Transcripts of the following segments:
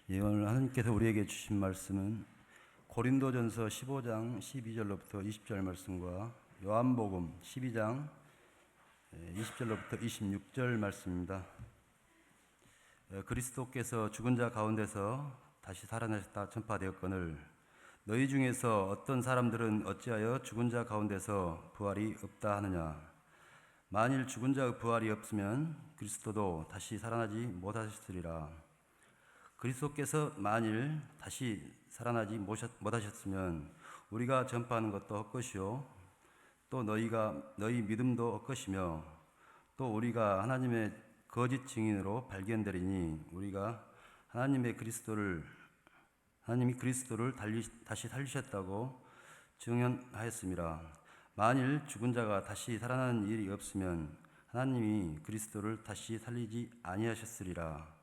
예, 오늘 하나님께서 우리에게 주신 말씀은 고린도전서 15장 12절로부터 20절 말씀과 요한복음 12장 20절로부터 26절 말씀입니다. 그리스도께서 죽은 자 가운데서 다시 살아나셨다 전파되었거늘 너희 중에서 어떤 사람들은 어찌하여 죽은 자 가운데서 부활이 없다 하느냐. 만일 죽은 자의 부활이 없으면 그리스도도 다시 살아나지 못하셨으리라. 그리스도께서 만일 다시 살아나지 못하셨으면 우리가 전파하는 것도 헛것이요 또 너희 믿음도 헛것이며 또 우리가 하나님의 거짓 증인으로 발견되리니 우리가 하나님이 그리스도를 다시 살리셨다고 증언하였습니다. 만일 죽은 자가 다시 살아나는 일이 없으면 하나님이 그리스도를 다시 살리지 아니하셨으리라.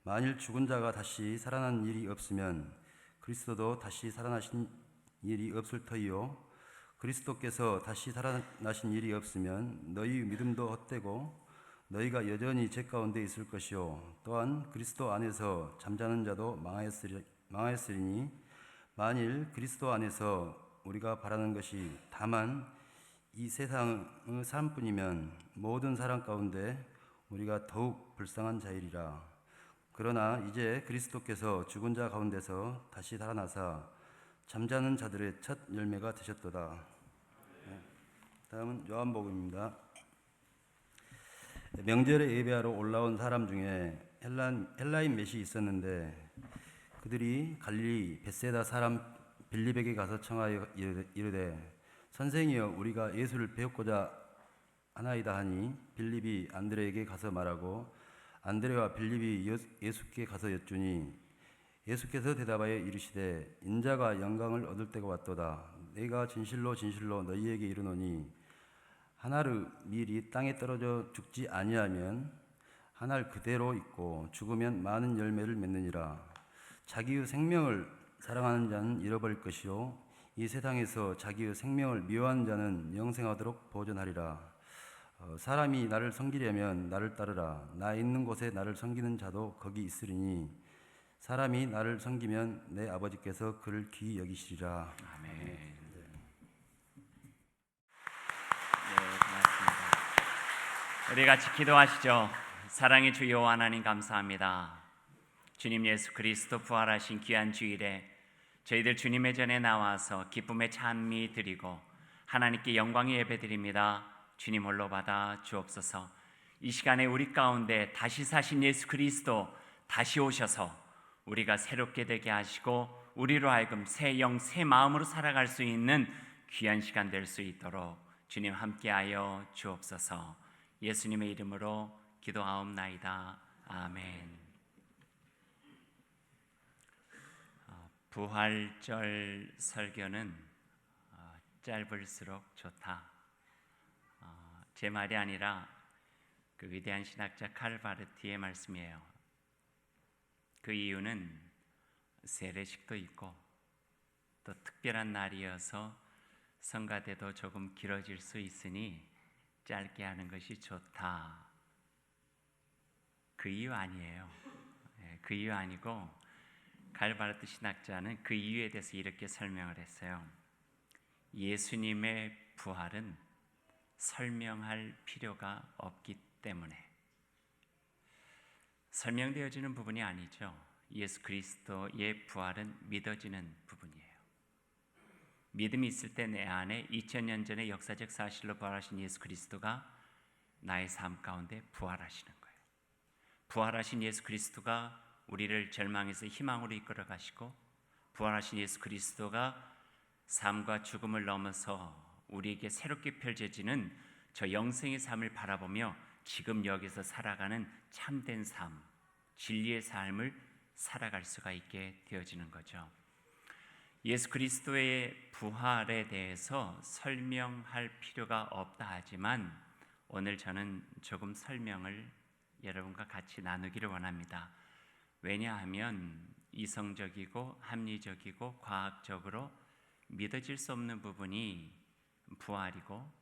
만일 죽은 자가 다시 살아난 일이 없으면 그리스도도 다시 살아나신 일이 없을 터이요 그리스도께서 다시 살아나신 일이 없으면 너희 믿음도 헛되고 너희가 여전히 죄 가운데 있을 것이요 또한 그리스도 안에서 잠자는 자도 망하였으리니 만일 그리스도 안에서 우리가 바라는 것이 다만 이 세상의 삶뿐이면 모든 사람 가운데 우리가 더욱 불쌍한 자이리라. 그러나 이제 그리스도께서 죽은 자 가운데서 다시 살아나사 잠자는 자들의 첫 열매가 되셨도다. 다음은 요한복음입니다. 명절에 예배하러 올라온 사람 중에 헬라인 몇이 있었는데 그들이 갈릴리 벳세다 사람 빌립에게 가서 청하여 이르되 선생이여 우리가 예수를 배우고자 하나이다 하니 빌립이 안드레에게 가서 말하고 안드레와 빌립이 예수께 가서 여쭈니 예수께서 대답하여 이르시되 인자가 영광을 얻을 때가 왔도다. 내가 진실로 너희에게 이르노니 한 알의 밀이 땅에 떨어져 죽지 아니하면 한 알 그대로 있고 죽으면 많은 열매를 맺느니라. 자기의 생명을 사랑하는 자는 잃어버릴 것이요 이 세상에서 자기의 생명을 미워하는 자는 영생하도록 보존하리라. 사람이 나를 섬기려면 나를 따르라. 나 있는 곳에 나를 섬기는 자도 거기 있으리니 사람이 나를 섬기면 내 아버지께서 그를 귀히 여기시리라. 아멘. 고맙습니다. 우리 같이 기도하시죠. 사랑의 주 여호와 하나님 감사합니다. 주님 예수 그리스도 부활하신 귀한 주일에 저희들 주님의 전에 나와서 기쁨의 찬미 드리고 하나님께 영광의 예배 드립니다. 주님 홀로 받아 주옵소서. 이 시간에 우리 가운데 다시 사신 예수 그리스도 다시 오셔서 우리가 새롭게 되게 하시고 우리로 하여금 새 영, 새 마음으로 살아갈 수 있는 귀한 시간 될 수 있도록 주님 함께하여 주옵소서. 예수님의 이름으로 기도하옵나이다. 아멘. 부활절 설교는 짧을수록 좋다. 제 말이 아니라 그 위대한 신학자 칼바르티의 말씀이에요. 그 이유는 세례식도 있고 또 특별한 날이어서 성가대도 조금 길어질 수 있으니 짧게 하는 것이 좋다. 그 이유 아니에요. 그 이유 아니고 칼바르트 신학자는 그 이유에 대해서 이렇게 설명을 했어요. 예수님의 부활은 설명할 필요가 없기 때문에. 설명되어지는 부분이 아니죠. 예수 그리스도의 부활은 믿어지는 부분이에요. 믿음이 있을 때 내 안에 2000년 전에 역사적 사실로 부활하신 예수 그리스도가 나의 삶 가운데 부활하시는 거예요. 부활하신 예수 그리스도가 우리를 절망에서 희망으로 이끌어 가시고 부활하신 예수 그리스도가 삶과 죽음을 넘어서 우리에게 새롭게 펼쳐지는 저 영생의 삶을 바라보며 지금 여기서 살아가는 참된 삶, 진리의 삶을 살아갈 수가 있게 되어지는 거죠. 예수 그리스도의 부활에 대해서 설명할 필요가 없다 하지만 오늘 저는 조금 설명을 여러분과 같이 나누기를 원합니다. 왜냐하면 이성적이고 합리적이고 과학적으로 믿어질 수 없는 부분이 부활이고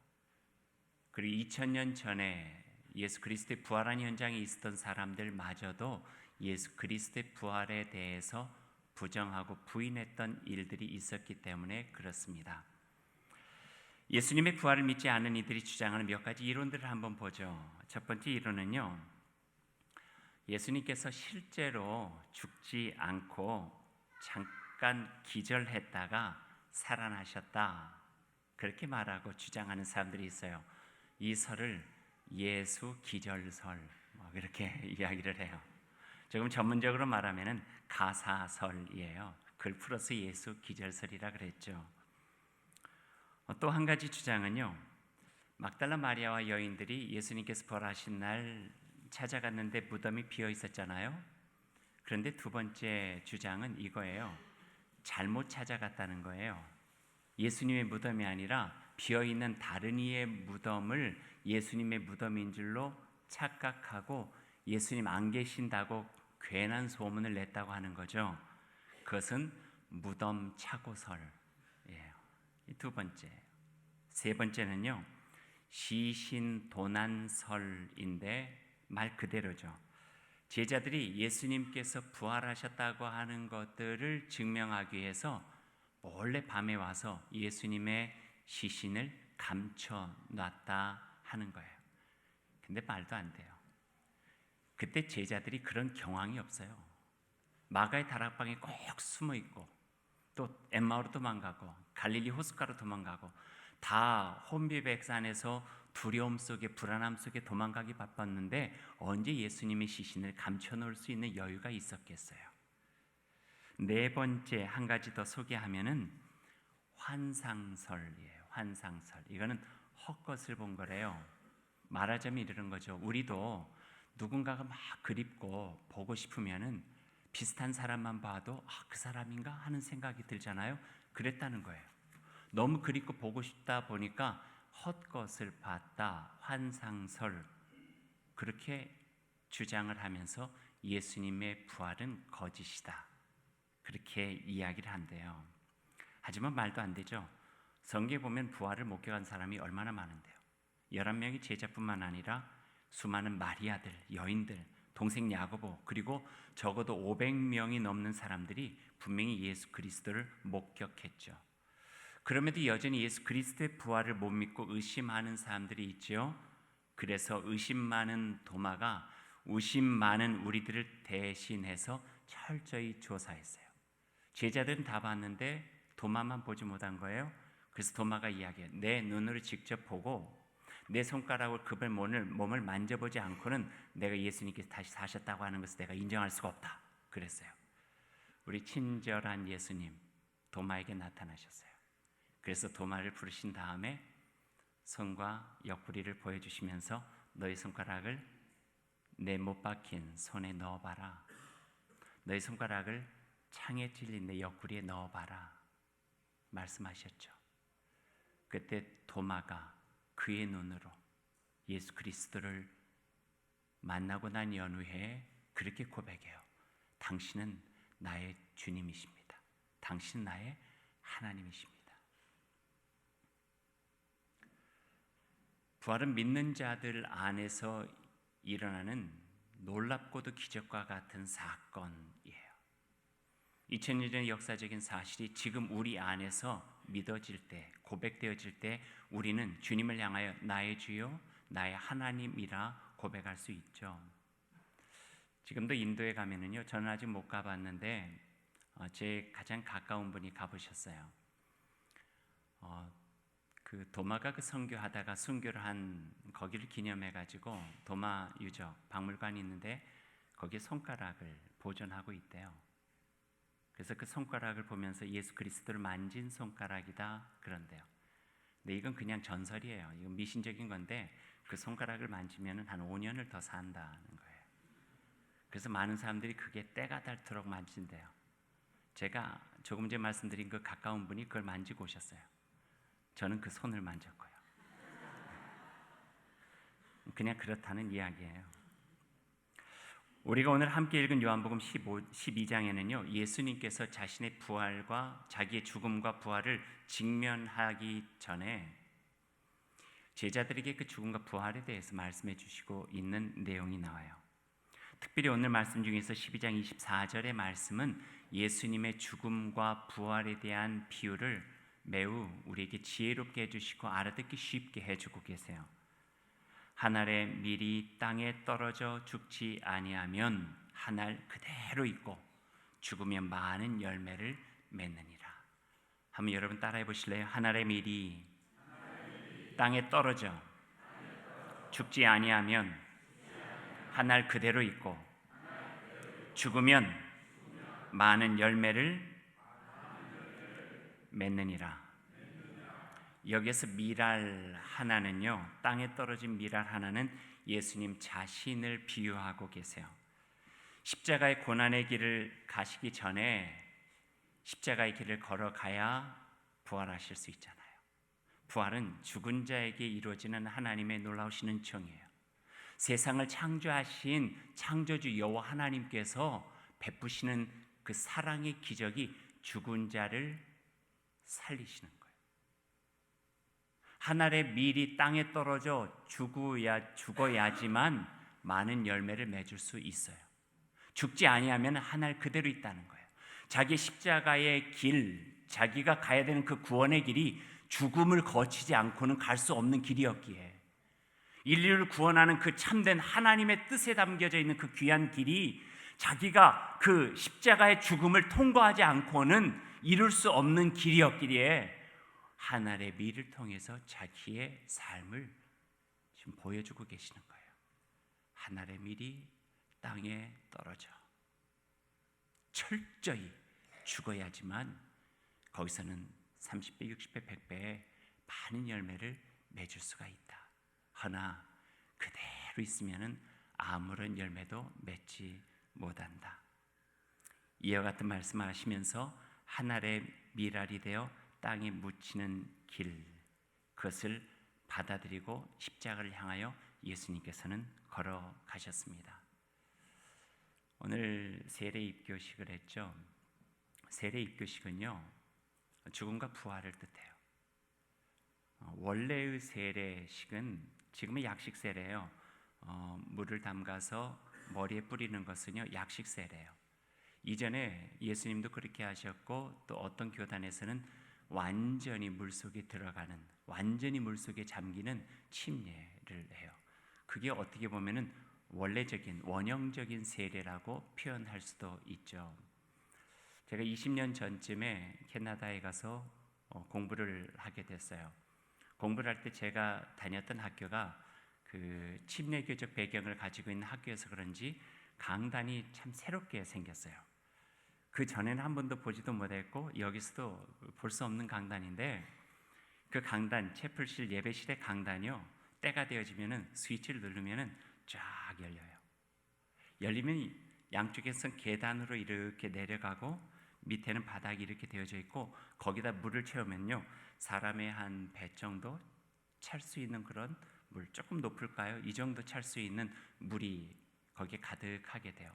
그리고 2000년 전에 예수 그리스도의 부활한 현장에 있었던 사람들마저도 예수 그리스도의 부활에 대해서 부정하고 부인했던 일들이 있었기 때문에 그렇습니다. 예수님의 부활을 믿지 않은 이들이 주장하는 몇 가지 이론들을 한번 보죠. 첫 번째 이론은요, 예수님께서 실제로 죽지 않고 잠깐 기절했다가 살아나셨다, 그렇게 말하고 주장하는 사람들이 있어요. 이 설을 예수 기절설, 그렇게 이야기를 해요. 조금 전문적으로 말하면은 가사설이에요. 글 풀어서 예수 기절설이라 그랬죠. 또 한 가지 주장은요, 막달라 마리아와 여인들이 예수님께서 부활하신 날 찾아갔는데 무덤이 비어 있었잖아요. 그런데 두 번째 주장은 이거예요. 잘못 찾아갔다는 거예요. 예수님의 무덤이 아니라 비어 있는 다른 이의 무덤을 예수님의 무덤인 줄로 착각하고 예수님 안 계신다고 괜한 소문을 냈다고 하는 거죠. 그것은 무덤 착오설이에요. 이 두 번째. 세 번째는요, 시신도난설인데 말 그대로죠. 제자들이 예수님께서 부활하셨다고 하는 것들을 증명하기 위해서 몰래 밤에 와서 예수님의 시신을 감춰놨다 하는 거예요. 근데 말도 안 돼요. 그때 제자들이 그런 경황이 없어요. 마가의 다락방에 꼭 숨어 있고, 또 엠마오로 도망가고, 갈릴리 호숫가로 도망가고, 다 혼비백산에서 두려움 속에, 불안함 속에 도망가기 바빴는데 언제 예수님의 시신을 감춰놓을 수 있는 여유가 있었겠어요. 네 번째, 한 가지 더 소개하면은 환상설이에요. 환상설. 이거는 헛것을 본 거래요. 말하자면 이런 거죠. 우리도 누군가가 막 그립고 보고 싶으면은 비슷한 사람만 봐도 그 사람인가 하는 생각이 들잖아요. 그랬다는 거예요. 너무 그립고 보고 싶다 보니까 헛것을 봤다, 환상설, 그렇게 주장을 하면서 예수님의 부활은 거짓이다, 그렇게 이야기를 한대요. 하지만 말도 안 되죠. 성경에 보면 부활을 목격한 사람이 얼마나 많은데요. 11명의 제자뿐만 아니라 수많은 마리아들, 여인들, 동생 야고보, 그리고 적어도 500명이 넘는 사람들이 분명히 예수 그리스도를 목격했죠. 그럼에도 여전히 예수 그리스도의 부활을 못 믿고 의심하는 사람들이 있죠. 그래서 의심 많은 도마가 의심 많은 우리들을 대신해서 철저히 조사했어요. 제자들은 다 봤는데 도마만 보지 못한 거예요. 그래서 도마가 이야기해요. 내 눈으로 직접 보고 내 손가락으로 그분의 몸을 만져보지 않고는 내가 예수님께서 다시 사셨다고 하는 것을 내가 인정할 수가 없다, 그랬어요. 우리 친절한 예수님 도마에게 나타나셨어요. 그래서 도마를 부르신 다음에 손과 옆구리를 보여주시면서 너희 손가락을 내 못 박힌 손에 넣어봐라. 너희 손가락을 창에 찔린 내 옆구리에 넣어봐라 말씀하셨죠. 그때 도마가 그의 눈으로 예수 그리스도를 만나고 난 연후에 그렇게 고백해요. 당신은 나의 주님이십니다. 당신은 나의 하나님이십니다. 부활은 믿는 자들 안에서 일어나는 놀랍고도 기적과 같은 사건이에요. 2000년 전의 역사적인 사실이 지금 우리 안에서 믿어질 때, 고백되어질 때 우리는 주님을 향하여 나의 주요, 나의 하나님이라 고백할 수 있죠. 지금도 인도에 가면은요, 저는 아직 못 가봤는데 제 가장 가까운 분이 가보셨어요. 그 도마가 그 선교하다가 순교를 한 거기를 기념해 가지고 도마 유적 박물관이 있는데 거기에 손가락을 보존하고 있대요. 그래서 그 손가락을 보면서 예수 그리스도를 만진 손가락이다 그런데요. 근데 이건 그냥 전설이에요. 이건 미신적인 건데 그 손가락을 만지면 한 5년을 더 산다는 거예요. 그래서 많은 사람들이 그게 때가 닳도록 만진대요. 제가 조금 전에 말씀드린 그 가까운 분이 그걸 만지고 오셨어요. 저는 그 손을 만졌고요. 그냥 그렇다는 이야기예요. 우리가 오늘 함께 읽은 요한복음 12장에는요. 예수님께서 자신의 부활과 자기의 죽음과 부활을 직면하기 전에 제자들에게 그 죽음과 부활에 대해서 말씀해 주시고 있는 내용이 나와요. 특별히 오늘 말씀 중에서 12장 24절의 말씀은 예수님의 죽음과 부활에 대한 비유를 매우 우리에게 지혜롭게 해주시고 알아듣기 쉽게 해주고 계세요. 한 알의 밀이 땅에 떨어져 죽지 아니하면 한 알 그대로 있고 죽으면 많은 열매를 맺느니라. 한번 여러분 따라해 보실래요? 한 알의 밀이 땅에 떨어져 죽지 아니하면 한 알 그대로 있고 죽으면 많은 열매를 맺느니라. 여기서 밀알 하나는요, 땅에 떨어진 밀알 하나는 예수님 자신을 비유하고 계세요. 십자가의 고난의 길을 가시기 전에 십자가의 길을 걸어가야 부활하실 수 있잖아요. 부활은 죽은 자에게 이루어지는 하나님의 놀라우신 은총이에요. 세상을 창조하신 창조주 여호와 하나님께서 베푸시는 그 사랑의 기적이 죽은 자를 살리시는 거예요. 한 알의 밀이 땅에 떨어져 죽어야지만 많은 열매를 맺을 수 있어요. 죽지 아니하면 한 알 그대로 있다는 거예요. 자기 십자가의 길, 자기가 가야 되는 그 구원의 길이 죽음을 거치지 않고는 갈 수 없는 길이었기에 인류를 구원하는 그 참된 하나님의 뜻에 담겨져 있는 그 귀한 길이 자기가 그 십자가의 죽음을 통과하지 않고는 이룰 수 없는 길이었기에 한 알의 밀을 통해서 자기의 삶을 지금 보여주고 계시는 거예요. 한 알의 밀이 땅에 떨어져 철저히 죽어야지만 거기서는 30배, 60배, 100배의 많은 열매를 맺을 수가 있다. 허나 그대로 있으면 아무런 열매도 맺지 못한다. 이와 같은 말씀을 하시면서 한 알의 밀알이 되어 땅에 묻히는 길, 그것을 받아들이고 십자가를 향하여 예수님께서는 걸어가셨습니다. 오늘 세례 입교식을 했죠. 세례 입교식은요, 죽음과 부활을 뜻해요. 원래의 세례식은 지금은 약식 세례예요. 물을 담가서 머리에 뿌리는 것은요, 약식 세례예요. 이전에 예수님도 그렇게 하셨고 또 어떤 교단에서는 완전히 물속에 들어가는, 완전히 물속에 잠기는 침례를 해요. 그게 어떻게 보면은 원래적인, 원형적인 세례라고 표현할 수도 있죠. 제가 20년 전쯤에 캐나다에 가서 공부를 하게 됐어요. 공부를 할 때 제가 다녔던 학교가 그 침례교적 배경을 가지고 있는 학교여서 그런지 강단이 참 새롭게 생겼어요. 그 전에는 한 번도 보지도 못했고 여기서도 볼 수 없는 강단인데, 그 강단, 채플실 예배실의 강단이요, 때가 되어지면은 스위치를 누르면은 쫙 열려요. 열리면 양쪽에서 계단으로 이렇게 내려가고 밑에는 바닥이 이렇게 되어져 있고 거기다 물을 채우면요, 사람의 한 배 정도 찰 수 있는 그런 물, 조금 높을까요? 이 정도 찰 수 있는 물이 거기에 가득하게 돼요.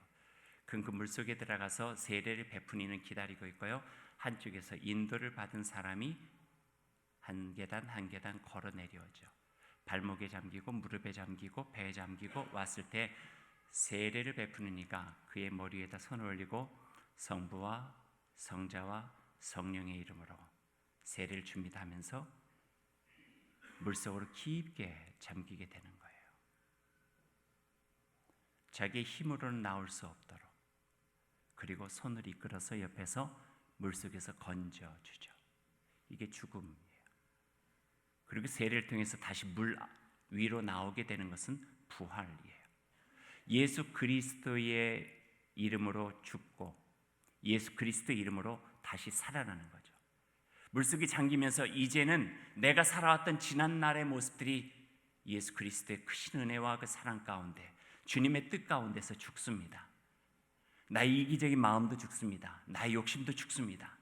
그 물속에 들어가서 세례를 베푸니는 기다리고 있고요, 한쪽에서 인도를 받은 사람이 한 계단 한 계단 걸어 내려오죠. 발목에 잠기고 무릎에 잠기고 배에 잠기고 왔을 때 세례를 베푸니까 그의 머리 위에다 손을 올리고 성부와 성자와 성령의 이름으로 세례를 줍니다 하면서 물속으로 깊게 잠기게 되는 거예요. 자기의 힘으로는 나올 수 없도록, 그리고 손을 이끌어서 옆에서 물속에서 건져주죠. 이게 죽음이에요. 그리고 세례를 통해서 다시 물 위로 나오게 되는 것은 부활이에요. 예수 그리스도의 이름으로 죽고 예수 그리스도의 이름으로 다시 살아나는 거죠. 물속에 잠기면서 이제는 내가 살아왔던 지난날의 모습들이 예수 그리스도의 크신 은혜와 그 사랑 가운데, 주님의 뜻 가운데서 죽습니다. 나의 이기적인 마음도 죽습니다. 나의 욕심도 죽습니다.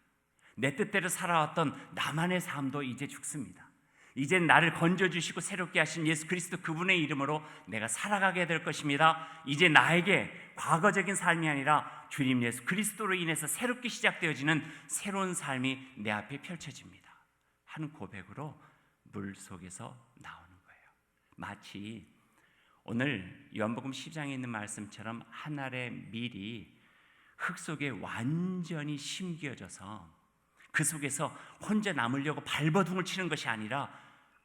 내 뜻대로 살아왔던 나만의 삶도 이제 죽습니다. 이제 나를 건져주시고 새롭게 하신 예수 그리스도 그분의 이름으로 내가 살아가게 될 것입니다. 이제 나에게 과거적인 삶이 아니라 주님 예수 그리스도로 인해서 새롭게 시작되어지는 새로운 삶이 내 앞에 펼쳐집니다 하는 고백으로 물 속에서 나오는 거예요. 마치 오늘 요한복음 10장에 있는 말씀처럼 한 알의 밀이 흙 속에 완전히 심겨져서 그 속에서 혼자 남으려고 발버둥을 치는 것이 아니라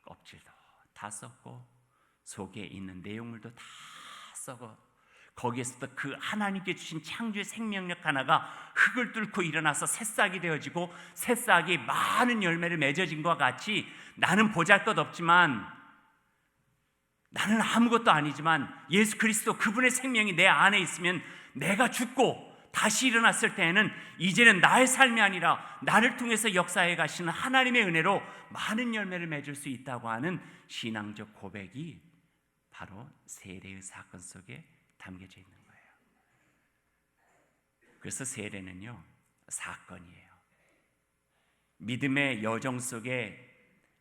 껍질도 다 썩고 속에 있는 내용물도 다 썩어 거기에서도 그 하나님께 주신 창조의 생명력 하나가 흙을 뚫고 일어나서 새싹이 되어지고 새싹이 많은 열매를 맺어진 것과 같이 나는 보잘것없지만, 나는 아무것도 아니지만 예수 그리스도 그분의 생명이 내 안에 있으면 내가 죽고 다시 일어났을 때에는 이제는 나의 삶이 아니라 나를 통해서 역사해 가시는 하나님의 은혜로 많은 열매를 맺을 수 있다고 하는 신앙적 고백이 바로 세례의 사건 속에 담겨져 있는 거예요. 그래서 세례는요, 사건이에요. 믿음의 여정 속에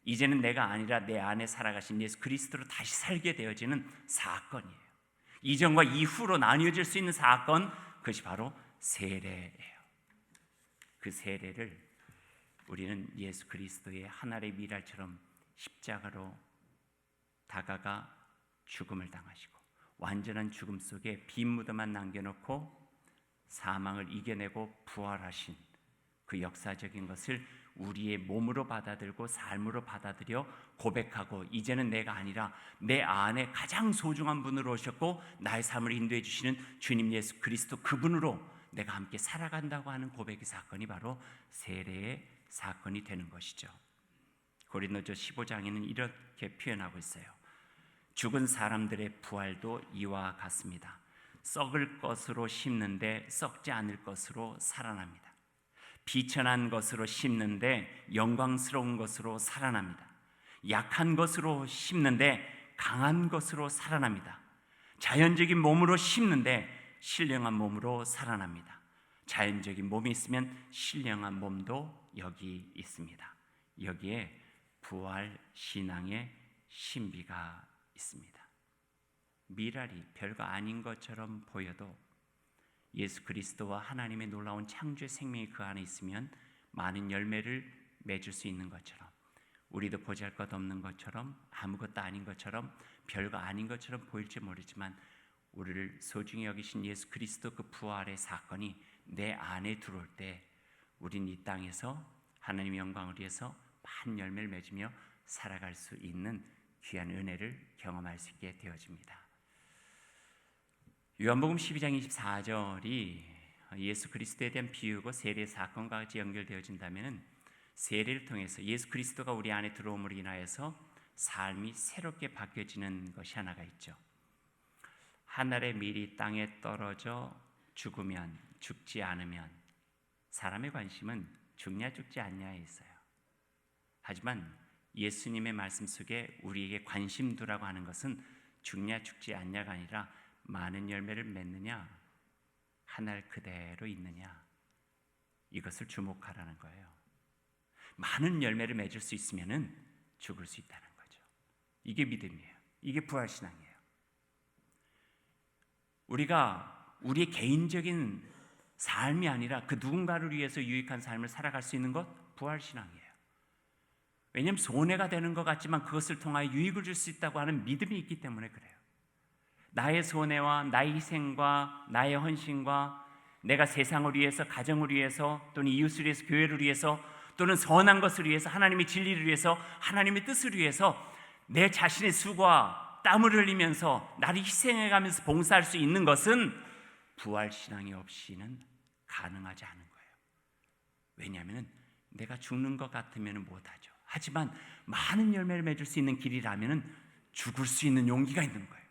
이제는 내가 아니라 내 안에 살아가신 예수 그리스도로 다시 살게 되어지는 사건이에요. 이전과 이후로 나뉘어질 수 있는 사건, 그것이 바로 세례예요. 그 세례를 우리는 예수 그리스도의 한 알의 밀알처럼 십자가로 다가가 죽음을 당하시고 완전한 죽음 속에 빈 무덤만 남겨놓고 사망을 이겨내고 부활하신 그 역사적인 것을 우리의 몸으로 받아들고 삶으로 받아들여 고백하고, 이제는 내가 아니라 내 안에 가장 소중한 분으로 오셨고 나의 삶을 인도해 주시는 주님 예수 그리스도 그분으로 내가 함께 살아간다고 하는 고백의 사건이 바로 세례의 사건이 되는 것이죠. 고린도서 15장에는 이렇게 표현하고 있어요. 죽은 사람들의 부활도 이와 같습니다. 썩을 것으로 심는데 썩지 않을 것으로 살아납니다. 비천한 것으로 심는데 영광스러운 것으로 살아납니다. 약한 것으로 심는데 강한 것으로 살아납니다. 자연적인 몸으로 심는데 신령한 몸으로 살아납니다. 자연적인 몸이 있으면 신령한 몸도 여기 있습니다. 여기에 부활 신앙의 신비가 있습니다. 밀알이 별거 아닌 것처럼 보여도 예수 그리스도와 하나님의 놀라운 창조의 생명이 그 안에 있으면 많은 열매를 맺을 수 있는 것처럼, 우리도 보잘것없는 것처럼 아무것도 아닌 것처럼 별거 아닌 것처럼 보일지 모르지만 우리를 소중히 여기신 예수 그리스도 그 부활의 사건이 내 안에 들어올 때 우린 이 땅에서 하나님의 영광을 위해서 많은 열매를 맺으며 살아갈 수 있는 귀한 은혜를 경험할 수 있게 되어집니다. 요한복음 12장 24절이 예수 그리스도에 대한 비유고 세례 사건과 같이 연결되어진다면 세례를 통해서 예수 그리스도가 우리 안에 들어옴으로 인하여서 삶이 새롭게 바뀌어지는 것이 하나가 있죠. 한 알의 밀이 땅에 떨어져 죽으면, 죽지 않으면 사람의 관심은 죽냐 죽지 않냐에 있어요. 하지만 예수님의 말씀 속에 우리에게 관심 두라고 하는 것은 죽냐 죽지 않냐가 아니라 많은 열매를 맺느냐, 한 알 그대로 있느냐, 이것을 주목하라는 거예요. 많은 열매를 맺을 수 있으면은 죽을 수 있다는 거죠. 이게 믿음이에요. 이게 부활신앙이에요. 우리가 우리의 개인적인 삶이 아니라 그 누군가를 위해서 유익한 삶을 살아갈 수 있는 것, 부활신앙이에요. 왜냐하면 손해가 되는 것 같지만 그것을 통하여 유익을 줄 수 있다고 하는 믿음이 있기 때문에 그래요. 나의 손해와 나의 희생과 나의 헌신과 내가 세상을 위해서, 가정을 위해서, 또는 이웃을 위해서, 교회를 위해서, 또는 선한 것을 위해서, 하나님의 진리를 위해서, 하나님의 뜻을 위해서 내 자신의 수고와 땀을 흘리면서 나를 희생해가면서 봉사할 수 있는 것은 부활신앙이 없이는 가능하지 않은 거예요. 왜냐하면 내가 죽는 것 같으면 못하죠. 하지만 많은 열매를 맺을 수 있는 길이라면 죽을 수 있는 용기가 있는 거예요.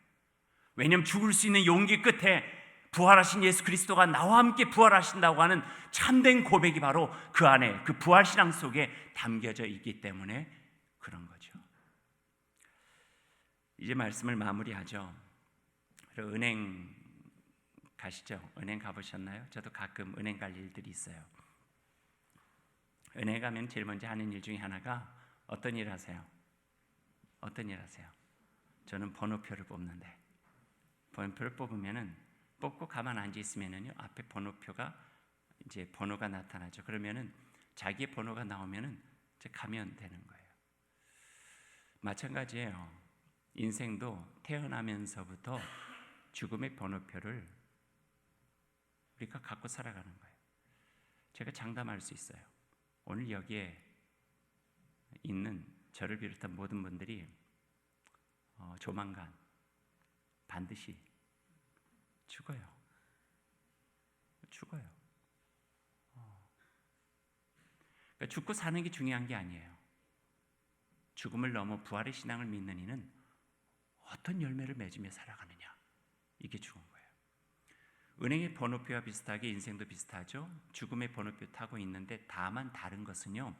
왜냐하면 죽을 수 있는 용기 끝에 부활하신 예수 그리스도가 나와 함께 부활하신다고 하는 참된 고백이 바로 그 안에, 그 부활신앙 속에 담겨져 있기 때문에 그런 거죠. 이제 말씀을 마무리하죠. 은행 가시죠? 은행 가보셨나요? 저도 가끔 은행 갈 일들이 있어요. 은행 가면 제일 먼저 하는 일 중에 하나가 어떤 일 하세요? 어떤 일 하세요? 저는 번호표를 뽑는데, 번호표를 뽑고 가만 앉아 있으면은요, 앞에 번호표가 이제 번호가 나타나죠. 그러면은 자기의 번호가 나오면은 이제 가면 되는 거예요. 마찬가지예요. 인생도 태어나면서부터 죽음의 번호표를 우리가 갖고 살아가는 거예요. 제가 장담할 수 있어요. 오늘 여기에 있는 저를 비롯한 모든 분들이 조만간 반드시 죽어요. 그러니까 죽고 사는 게 중요한 게 아니에요. 죽음을 넘어 부활의 신앙을 믿는 이는 어떤 열매를 맺으며 살아가느냐, 이게 중요한 거예요. 은행의 번호표와 비슷하게 인생도 비슷하죠. 죽음의 번호표 타고 있는데 다만 다른 것은요,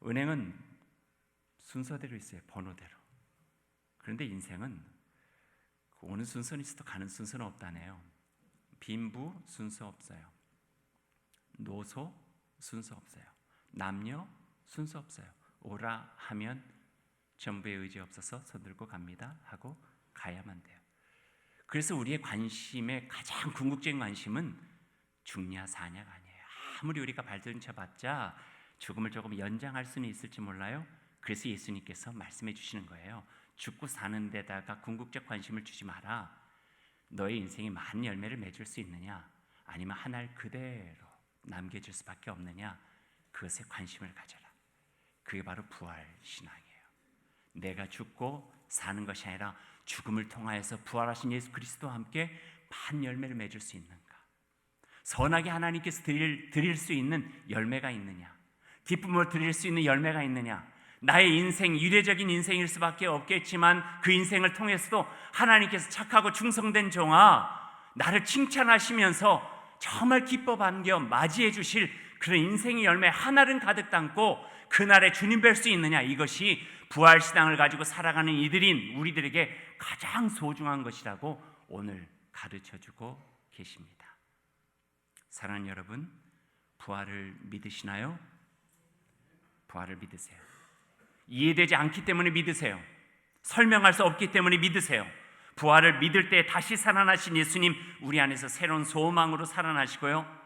은행은 순서대로 있어요. 번호대로. 그런데 인생은 오는 순서는 있어도 가는 순서는 없다네요. 빈부 순서 없어요. 노소 순서 없어요. 남녀 순서 없어요. 오라 하면 전부의 의지 없어서 손들고 갑니다 하고 가야만 돼요. 그래서 우리의 관심의 가장 궁극적인 관심은 죽냐 사냐가 아니에요. 아무리 우리가 발전쳐봤자 죽음을 조금 연장할 수는 있을지 몰라요. 그래서 예수님께서 말씀해 주시는 거예요. 죽고 사는 데다가 궁극적 관심을 주지 마라. 너의 인생이 많은 열매를 맺을 수 있느냐, 아니면 한 알 그대로 남겨질 수밖에 없느냐, 그것에 관심을 가져라. 그게 바로 부활 신앙이에요. 내가 죽고 사는 것이 아니라 죽음을 통하여서 부활하신 예수 그리스도와 함께 많은 열매를 맺을 수 있는가, 선하게 하나님께서 드릴 수 있는 열매가 있느냐, 기쁨을 드릴 수 있는 열매가 있느냐. 나의 인생, 유례적인 인생일 수밖에 없겠지만 그 인생을 통해서도 하나님께서 착하고 충성된 종아, 나를 칭찬하시면서 정말 기뻐 반겨 맞이해 주실 그런 인생의 열매 하나를 가득 담고 그날에 주님 뵐 수 있느냐, 이것이 부활신앙을 가지고 살아가는 이들인 우리들에게 가장 소중한 것이라고 오늘 가르쳐주고 계십니다. 사랑하는 여러분, 부활을 믿으시나요? 부활을 믿으세요. 이해되지 않기 때문에 믿으세요. 설명할 수 없기 때문에 믿으세요. 부활을 믿을 때 다시 살아나신 예수님, 우리 안에서 새로운 소망으로 살아나시고요,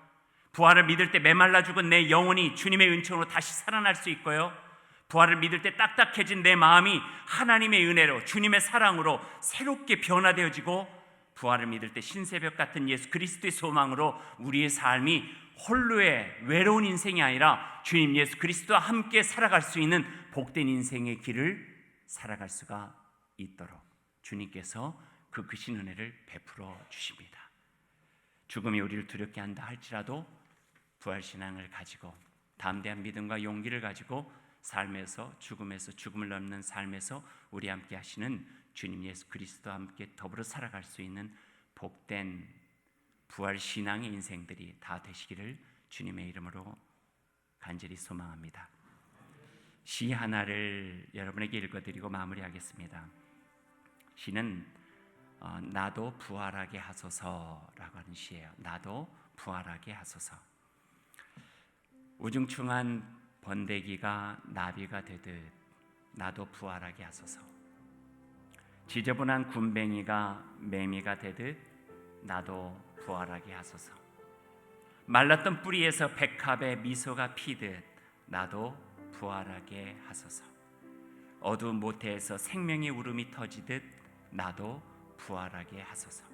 부활을 믿을 때 메말라 죽은 내 영혼이 주님의 은총으로 다시 살아날 수 있고요, 부활을 믿을 때 딱딱해진 내 마음이 하나님의 은혜로 주님의 사랑으로 새롭게 변화되어지고, 부활을 믿을 때 신새벽 같은 예수 그리스도의 소망으로 우리의 삶이 홀로의 외로운 인생이 아니라 주님 예수 그리스도와 함께 살아갈 수 있는 복된 인생의 길을 살아갈 수가 있도록 주님께서 그 크신 은혜를 베풀어 주십니다. 죽음이 우리를 두렵게 한다 할지라도 부활신앙을 가지고 담대한 믿음과 용기를 가지고 삶에서 죽음을 넘는 삶에서 우리 함께 하시는 주님 예수 그리스도와 함께 더불어 살아갈 수 있는 복된 부활신앙의 인생들이 다 되시기를 주님의 이름으로 간절히 소망합니다. 시 하나를 여러분에게 읽어드리고 마무리하겠습니다. 시는 나도 부활하게 하소서라고 하는 시예요. 나도 부활하게 하소서. 우중충한 번데기가 나비가 되듯 나도 부활하게 하소서. 지저분한 군뱅이가 매미가 되듯 나도 부활하게 하소서. 말랐던 뿌리에서 백합의 미소가 피듯 나도 부활하게 하소서. 어두운 모태에서 생명의 울음이 터지듯 나도 부활하게 하소서.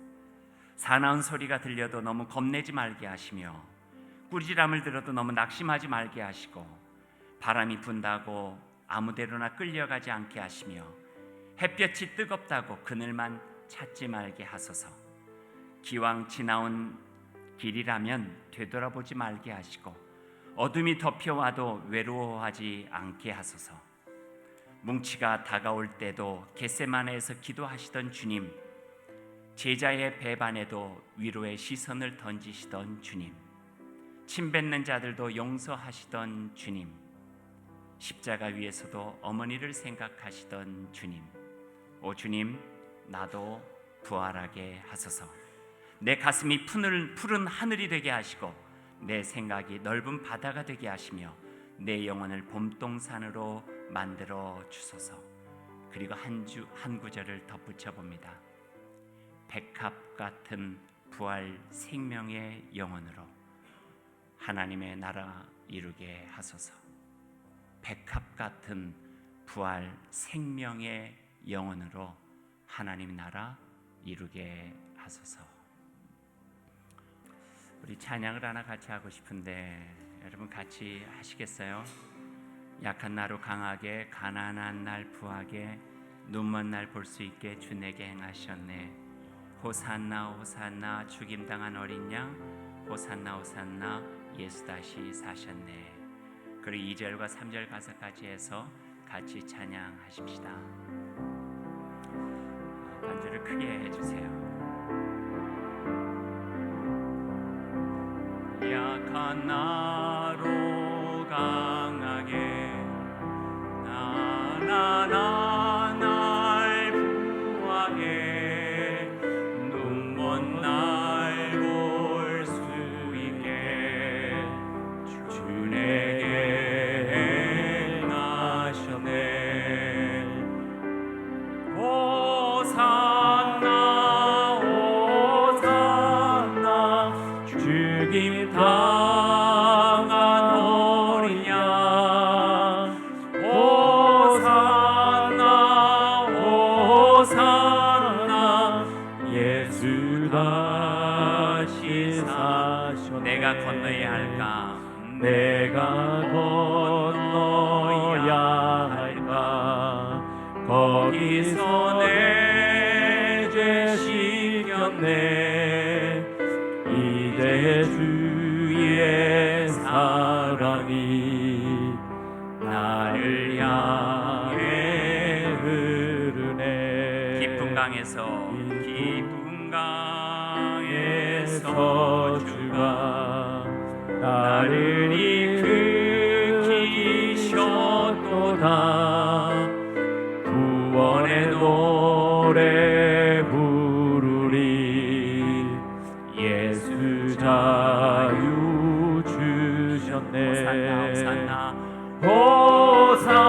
사나운 소리가 들려도 너무 겁내지 말게 하시며 꾸지람을 들어도 너무 낙심하지 말게 하시고 바람이 분다고 아무데로나 끌려가지 않게 하시며 햇볕이 뜨겁다고 그늘만 찾지 말게 하소서. 기왕 지나온 길이라면 되돌아보지 말게 하시고 어둠이 덮여와도 외로워하지 않게 하소서. 뭉치가 다가올 때도 겟세마네에서 기도하시던 주님, 제자의 배반에도 위로의 시선을 던지시던 주님, 침 뱉는 자들도 용서하시던 주님, 십자가 위에서도 어머니를 생각하시던 주님, 오 주님, 나도 부활하게 하소서. 내 가슴이 푸른 하늘이 되게 하시고 내 생각이 넓은 바다가 되게 하시며 내 영혼을 봄동산으로 만들어 주소서. 그리고 한 구절을 덧붙여 봅니다. 백합 같은 부활 생명의 영혼으로 하나님의 나라 이루게 하소서. 백합 같은 부활 생명의 영원으로 하나님 나라 이루게 하소서. 우리 찬양을 하나 같이 하고 싶은데 여러분 같이 하시겠어요? 약한 나로 강하게, 가난한 날 부하게, 눈먼 날 볼 수 있게 주 내게 행하셨네. 호산나 호산나 죽임당한 어린 양, 호산나 호산나 예수 다시 사셨네. 그리고 2절과 3절 가사까지 해서 같이 찬양하십시다. 반주를 크게 해주세요. 약한 나로 강하게, 나날 구하게, 눈먼 날 볼 수 있게 주 내게 행하셨네. 호산나 호산나 죽임 당한 어린 양, 호산나 호산나 예수 다시 사셨네. 내가 건너야 할까? 내가 건너야 할까? 거기서 내 죄 씻겼네. 이제 주의 사랑이 나를 향해 흐르네. 깊은 강에서 주가 나를 이끄시셨도다. 구원의 노래 부르리. 예수 자유 주셨네. 호산나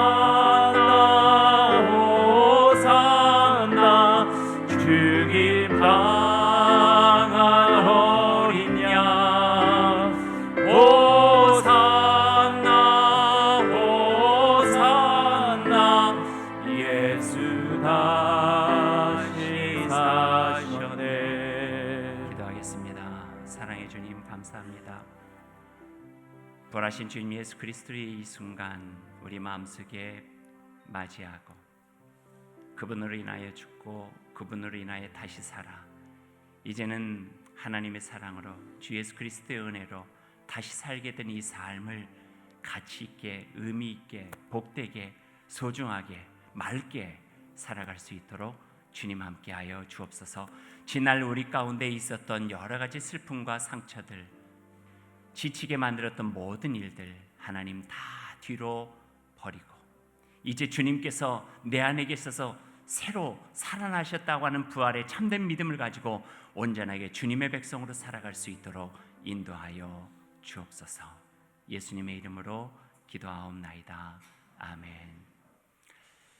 호산나 죽임 당한 어린 양, 호산나 호산나 예수 다시 사셨네. 기도하겠습니다. 사랑의 주님 감사합니다. 부활하신 주님 예수 그리스도의 이 순간 우리 마음속에 맞이하고 그분으로 인하여 죽고 그분으로 인하여 다시 살아 이제는 하나님의 사랑으로 주 예수 그리스도의 은혜로 다시 살게 된 이 삶을 가치 있게, 의미 있게, 복되게, 소중하게, 맑게 살아갈 수 있도록 주님 함께하여 주옵소서. 지날 우리 가운데 있었던 여러 가지 슬픔과 상처들, 지치게 만들었던 모든 일들 하나님 다 뒤로 버리고 이제 주님께서 내 안에 계셔서 새로 살아나셨다고 하는 부활의 참된 믿음을 가지고 온전하게 주님의 백성으로 살아갈 수 있도록 인도하여 주옵소서. 예수님의 이름으로 기도하옵나이다. 아멘.